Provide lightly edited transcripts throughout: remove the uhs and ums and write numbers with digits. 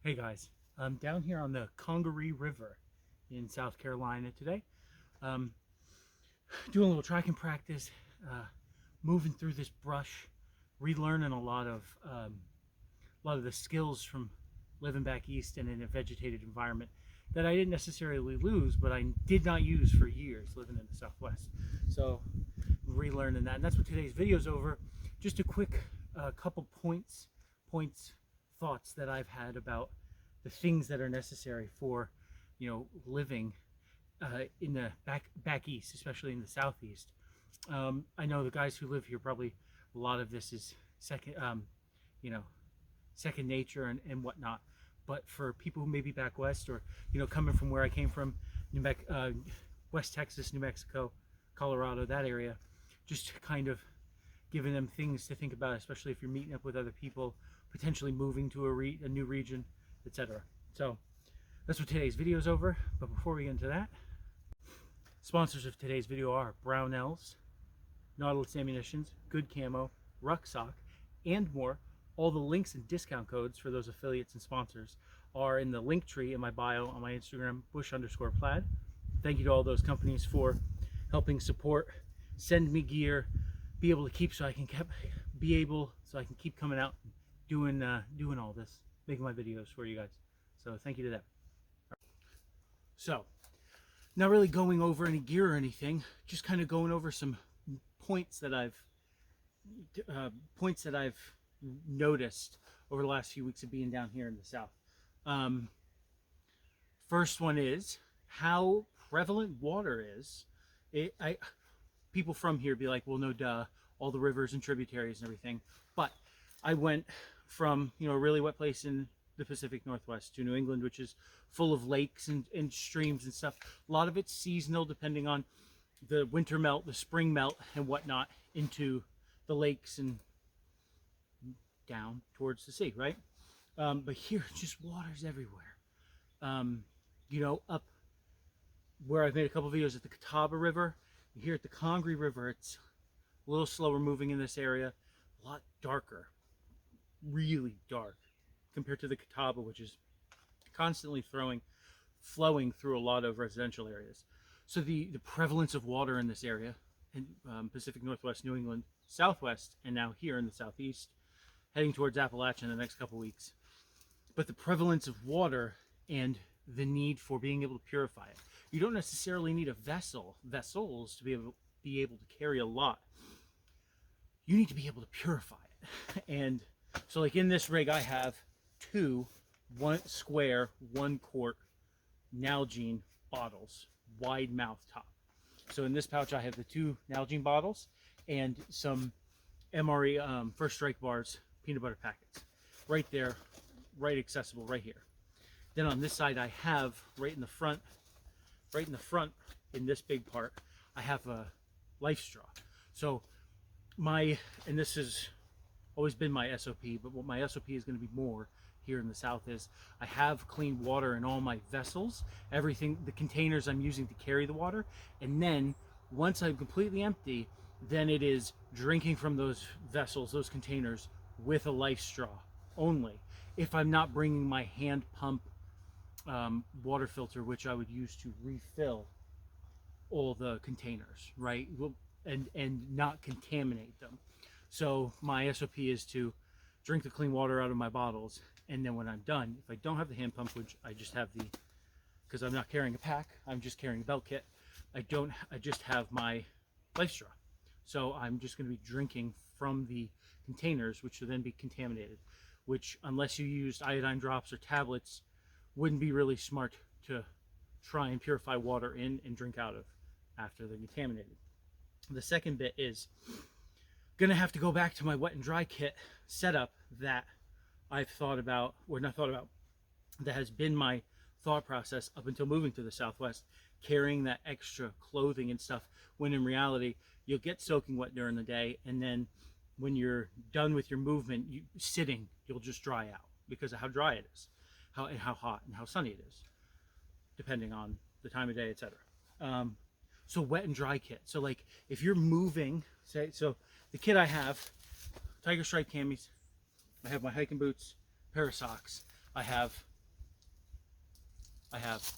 Hey guys, I'm down here on the Congaree River in South Carolina today. Um, Doing a little trekking practice, moving through this brush, relearning a lot of the skills from living back east and in a vegetated environment that I didn't necessarily lose, but I did not use for years living in the Southwest. So relearning that, and that's what today's video is over. Just a quick couple points, thoughts that I've had about the things that are necessary for, living in the back east, especially in the southeast. I know the guys who live here probably a lot of this is you know, second nature and whatnot. But for people who may be back west, or coming from where I came from, West Texas, New Mexico, Colorado, that area, just kind of giving them things to think about, especially if you're meeting up with other people, potentially moving to a new region, etc. So that's what today's video is over. But before we get into that, sponsors of today's video are Brownells, Nautilus Ammunitions, Good Camo, Rucksock, and more. All the links and discount codes for those affiliates and sponsors are in the link tree in my bio on my Instagram, bush_plaid. Thank you to all those companies for helping support, send me gear, be able to keep so I can keep coming out doing all this, making my videos for you guys. So thank you to them. So, not really going over any gear or anything, just kind of going over some points that I've noticed over the last few weeks of being down here in the South. First one is how prevalent water is. People from here be like, well, no duh, all the rivers and tributaries and everything. But I went from a really wet place in the Pacific Northwest to New England, which is full of lakes and streams and stuff. A lot of it's seasonal, depending on the winter melt, the spring melt, and whatnot, into the lakes and down towards the sea, right? But here, just water's everywhere. Up where I've made a couple videos at the Catawba River, here at the Congaree River, it's a little slower moving in this area, a lot darker, really dark, compared to the Catawba, which is constantly flowing through a lot of residential areas. So the prevalence of water in this area, in Pacific Northwest, New England, Southwest, and now here in the Southeast, heading towards Appalachia in the next couple weeks. But the prevalence of water and the need for being able to purify it. You don't necessarily need vessels to be able to carry a lot. You need to be able to purify it. And so like in this rig, I have one square, 1 quart Nalgene bottles, wide mouth top. So in this pouch, I have the 2 Nalgene bottles and some MRE First Strike bars, peanut butter packets, right there, right accessible right here. Then on this side, I have right in the front, in this big part, I have a life straw. So and this has always been my SOP, but what my SOP is going to be more here in the South is I have clean water in all my vessels, everything, the containers I'm using to carry the water. And then once I'm completely empty, then it is drinking from those vessels, those containers, with a life straw only. If I'm not bringing my hand pump water filter, which I would use to refill all the containers, right? And not contaminate them. So my SOP is to drink the clean water out of my bottles, and then when I'm done, if I don't have the hand pump, which I just have because I'm not carrying a pack, I'm just carrying a belt kit, I just have my life straw. So I'm just going to be drinking from the containers, which will then be contaminated, which, unless you used iodine drops or tablets, wouldn't be really smart to try and purify water in and drink out of after they're contaminated. The second bit is gonna have to go back to my wet and dry kit setup that I've thought about, or not thought about, that has been my thought process up until moving to the Southwest, carrying that extra clothing and stuff, when in reality you'll get soaking wet during the day, and then when you're done with your movement, you'll just dry out because of how dry it is, how hot and how sunny it is, depending on the time of day, etc. So wet and dry kit. So like if you're moving, so the kit I have, tiger stripe camis, I have my hiking boots, pair of socks, I have I have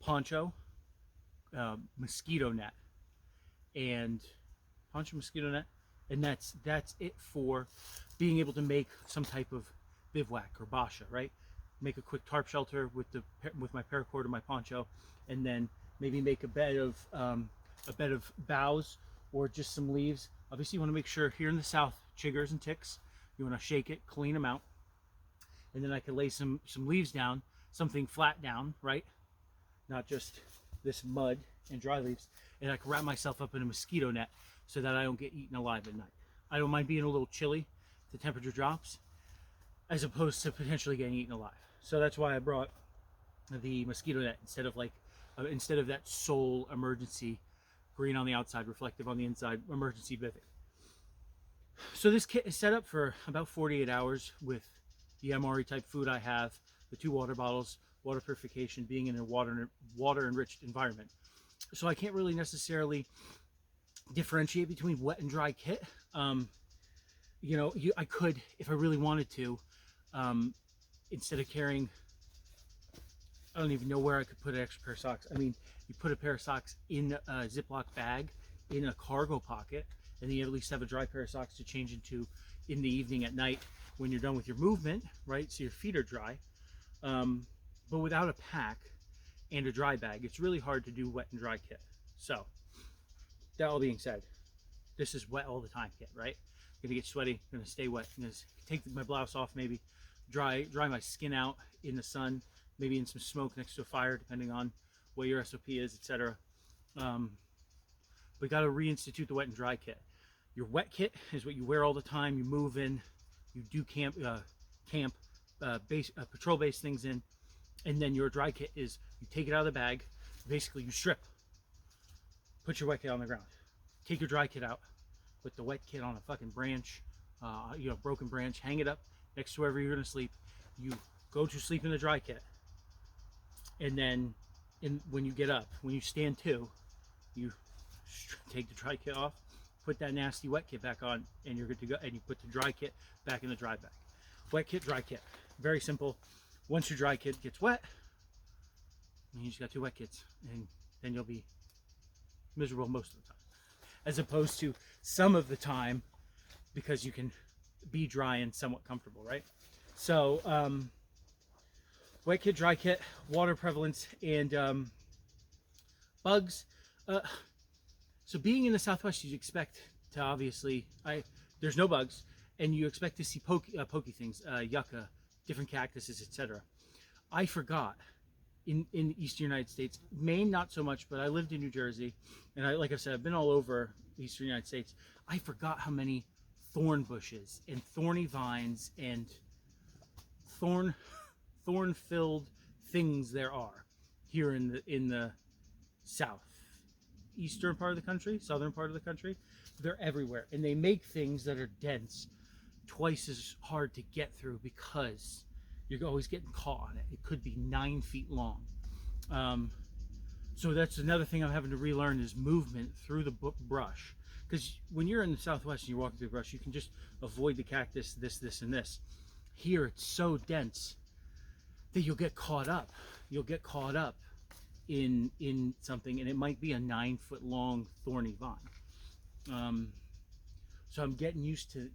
poncho, mosquito net, and mosquito net, and that's it for being able to make some type of bivouac or basha, right? Make a quick tarp shelter with my paracord or my poncho, and then maybe make a bed of boughs or just some leaves. Obviously, you want to make sure here in the south, chiggers and ticks, you want to shake it, clean them out, and then I can lay some leaves down, something flat down, right? Not just this mud and dry leaves, and I can wrap myself up in a mosquito net so that I don't get eaten alive at night. I don't mind being a little chilly if the temperature drops, as opposed to potentially getting eaten alive. So that's why I brought the mosquito net instead of that sole emergency green on the outside, reflective on the inside emergency bivy. So this kit is set up for about 48 hours with the MRE type food I have, the 2 water bottles, water purification, being in a water enriched environment. So I can't really necessarily differentiate between wet and dry kit. You know, I could, if I really wanted to, instead of carrying, I don't even know where I could put an extra pair of socks. I mean, you put a pair of socks in a Ziploc bag in a cargo pocket, and then you at least have a dry pair of socks to change into in the evening at night when you're done with your movement, right? So your feet are dry. But without a pack and a dry bag, it's really hard to do wet and dry kit. So that all being said, this is wet all the time kit, right? Gonna get sweaty, gonna stay wet. I'm gonna take my blouse off, maybe dry my skin out in the sun, maybe in some smoke next to a fire, depending on what your SOP is, etc. We got to reinstitute the wet and dry kit. Your wet kit is what you wear all the time. You move in, you do patrol-based things in, and then your dry kit is you take it out of the bag. Basically, you strip, put your wet kit on the ground, take your dry kit out, put the wet kit on a fucking branch, broken branch, hang it up next to wherever you're gonna sleep. You go to sleep in the dry kit, and then when you get up, when you stand to, you take the dry kit off, put that nasty wet kit back on, and you're good to go. And you put the dry kit back in the dry bag. Wet kit, dry kit, very simple. Once your dry kit gets wet, you just got 2 wet kits, and then you'll be miserable most of the time, as opposed to some of the time, because you can be dry and somewhat comfortable, right? So wet kit, dry kit, water prevalence, and bugs. So being in the Southwest, you expect to obviously, there's no bugs, and you expect to see pokey things, yucca, different cactuses, etc. I forgot in the Eastern United States, Maine not so much, but I lived in New Jersey, and like I said, I've been all over the Eastern United States. I forgot how many thorn bushes and thorny vines and thorn-filled things there are here in the southeastern part of the country, southern part of the country. They're everywhere, and they make things that are dense twice as hard to get through because you're always getting caught on it. It could be 9 feet long. So that's another thing I'm having to relearn is movement through the brush. Because when you're in the Southwest and you're walking through the brush, you can just avoid the cactus, this, and this. Here, it's so dense that you'll get caught up. You'll get caught up in something, and it might be a 9 foot long thorny vine. So I'm getting used to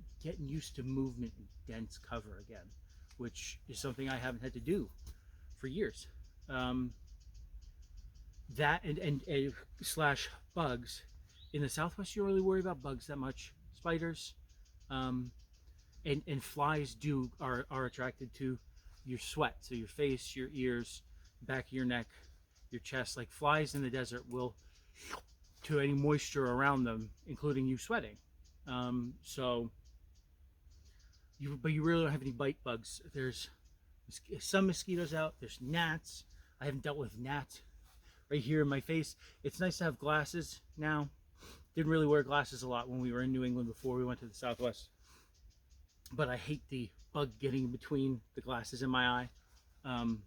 movement and dense cover again, which is something I haven't had to do for years. That and slash bugs. In the Southwest, you don't really worry about bugs that much. Spiders, and flies are attracted to your sweat, so your face, your ears, back of your neck, your chest. Like flies in the desert will to any moisture around them, including you sweating. But you really don't have any bite bugs. There's some mosquitoes out. There's gnats. I haven't dealt with gnats right here in my face. It's nice to have glasses now. Didn't really wear glasses a lot when we were in New England before we went to the Southwest. But I hate the bug getting between the glasses in my eye. And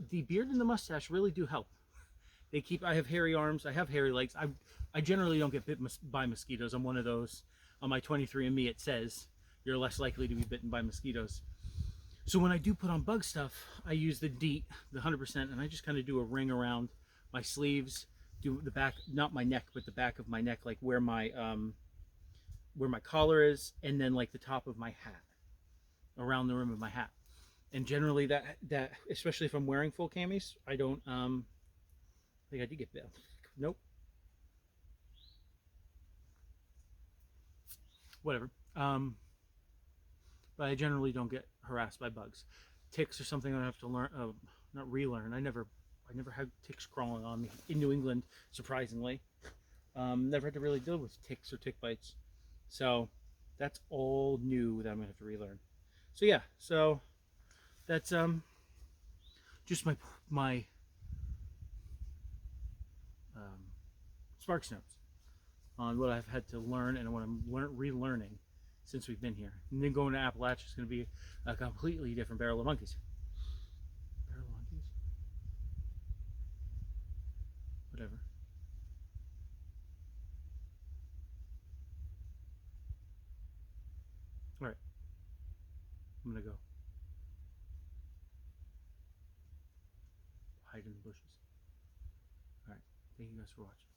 the beard and the mustache really do help. I have hairy arms, I have hairy legs. I generally don't get bit by mosquitoes. I'm one of those. On my 23andMe it says you're less likely to be bitten by mosquitoes. So when I do put on bug stuff, I use the DEET, the 100%, and I just kind of do a ring around my sleeves, do the back, not my neck, but the back of my neck, like where my collar is, and then like the top of my hat, around the rim of my hat. And generally that especially if I'm wearing full camis, I don't I think I did get bit. Nope. Whatever. But I generally don't get harassed by bugs. Ticks are something I have to learn, not relearn. I never had ticks crawling on me in New England, surprisingly. Never had to really deal with ticks or tick bites. So that's all new that I'm gonna have to relearn. So yeah, so that's just my sparks notes on what I've had to learn and what I'm relearning since we've been here. And then going to Appalachia is going to be a completely different barrel of monkeys. Barrel of monkeys? Whatever. All right. I'm going to go hide in the bushes. All right. Thank you guys for watching.